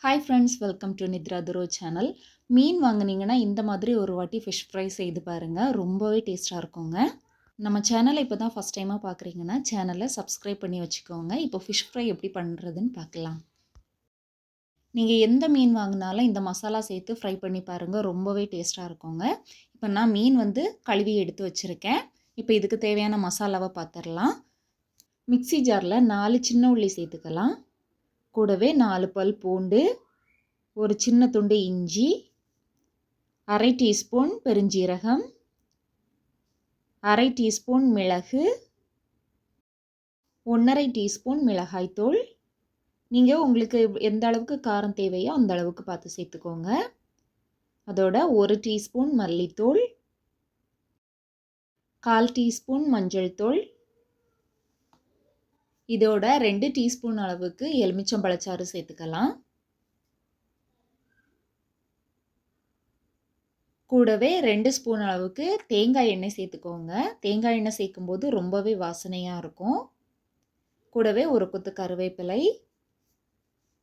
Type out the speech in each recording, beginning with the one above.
Hi friends, welcome to Nithra துரோ channel. மீன் வாங்குனீங்கன்னா இந்த மாதிரி ஒரு வாட்டி ஃபிஷ் ஃப்ரை செய்து பாருங்கள். ரொம்பவே டேஸ்ட்டாக இருக்குங்க. நம்ம சேனலை இப்போ தான் ஃபஸ்ட் டைமாக பார்க்குறீங்கன்னா சேனலை சப்ஸ்கிரைப் பண்ணி வச்சுக்கோங்க. இப்போ ஃபிஷ் ஃப்ரை எப்படி பண்ணுறதுன்னு பார்க்கலாம். நீங்கள் எந்த மீன் வாங்கினாலும் இந்த மசாலா சேர்த்து ஃப்ரை பண்ணி பாருங்கள். ரொம்பவே டேஸ்ட்டாக இருக்குங்க. இப்போ நான் மீன் கழுவி எடுத்து வச்சுருக்கேன். இப்போ இதுக்கு தேவையான மசாலாவை பார்த்துடலாம். மிக்ஸி ஜாரில் 4 சின்ன உள்ளி சேர்த்துக்கலாம். கூடவே 4 பல் பூண்டு, ஒரு சின்ன துண்டு இஞ்சி, அரை டீஸ்பூன் பெருஞ்சீரகம், அரை டீஸ்பூன் மிளகு, 1/2 டீஸ்பூன் மிளகாய்த்தூள். நீங்கள் உங்களுக்கு எந்த அளவுக்கு காரம் தேவையோ அந்த அளவுக்கு பார்த்து சேர்த்துக்கோங்க. அதோட 1 டீஸ்பூன் மல்லித்தூள், 1/4 டீஸ்பூன் மஞ்சள் தூள், இதோட 2 டீஸ்பூன் அளவுக்கு எலுமிச்சம்பழச்சாறு சேர்த்துக்கலாம். கூடவே 2 ஸ்பூன் அளவுக்கு தேங்காய் எண்ணெய் சேர்த்துக்கோங்க. தேங்காய் எண்ணெய் சேர்க்கும்போது ரொம்பவே வாசனையாக இருக்கும். கூடவே ஒரு கொத்து கருவேப்பிலை,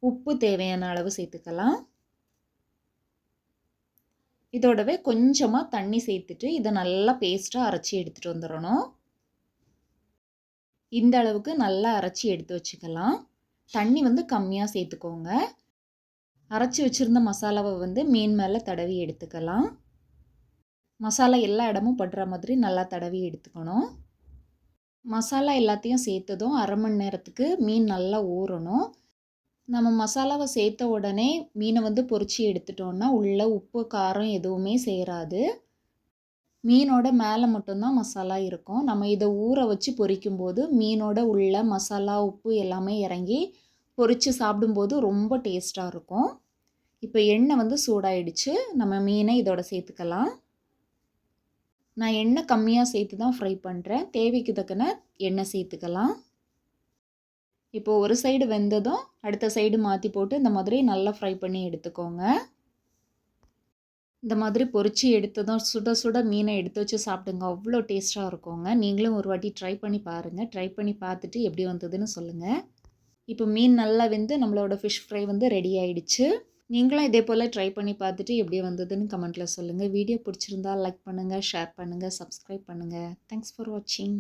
உப்பு தேவையான அளவு சேர்த்துக்கலாம். இதோடவே கொஞ்சமாக தண்ணி சேர்த்துட்டு இதை நல்லா பேஸ்ட்டாக அரைச்சி எடுத்துகிட்டு வந்துடணும். இந்த அளவுக்கு நல்லா அரைச்சி எடுத்து வச்சுக்கலாம். தண்ணி கம்மியாக சேர்த்துக்கோங்க. அரைச்சி வச்சுருந்த மசாலாவை மீன் மேலே தடவி எடுத்துக்கலாம். மசாலா எல்லா இடமும் படுற மாதிரி நல்லா தடவி எடுத்துக்கணும். மசாலா எல்லாத்தையும் சேர்த்ததும் 1/2 மணி நேரத்துக்கு மீன் நல்லா ஊறணும். நம்ம மசாலாவை சேர்த்த உடனே மீனை பொரிச்சு எடுத்துட்டோன்னா உள்ளே உப்பு காரம் எதுவுமே சேராது. மீனோட மேலே மட்டும்தான் மசாலா இருக்கும். நம்ம இதை ஊற வச்சு பொரிக்கும்போது மீனோட உள்ள மசாலா உப்பு எல்லாமே இறங்கி பொரித்து சாப்பிடும்போது ரொம்ப டேஸ்ட்டாக இருக்கும். இப்போ எண்ணெய் சூடாயிடுச்சு. நம்ம மீனை இதோட சேர்த்துக்கலாம். நான் எண்ணெய் கம்மியாக சேர்த்து தான் ஃப்ரை பண்ணுறேன். தேவைக்கு தக்கன எண்ணெய் சேர்த்துக்கலாம். இப்போது ஒரு சைடு வெந்ததும் அடுத்த சைடு மாற்றி போட்டு இந்த மாதிரி நல்லா ஃப்ரை பண்ணி எடுத்துக்கோங்க. இந்த மாதிரி பொரிச்சு எடுத்ததும் சுட சுட மீனை எடுத்து வச்சு சாப்பிடுங்க. அவ்வளோ டேஸ்ட்டாக இருக்குங்க. நீங்களும் ஒரு வாட்டி ட்ரை பண்ணி பாருங்கள். ட்ரை பண்ணி பார்த்துட்டு எப்படி வந்ததுன்னு சொல்லுங்கள். இப்போ மீன் நல்லா வெந்து நம்மளோட ஃபிஷ் ஃப்ரை ரெடி ஆகிடுச்சு. நீங்களும் இதே போல் ட்ரை பண்ணி பார்த்துட்டு எப்படி வந்ததுன்னு கமெண்ட்டில் சொல்லுங்கள். வீடியோ பிடிச்சிருந்தா லைக் பண்ணுங்கள், ஷேர் பண்ணுங்கள், சப்ஸ்கிரைப் பண்ணுங்கள். தேங்க்ஸ் ஃபார் வாட்சிங்.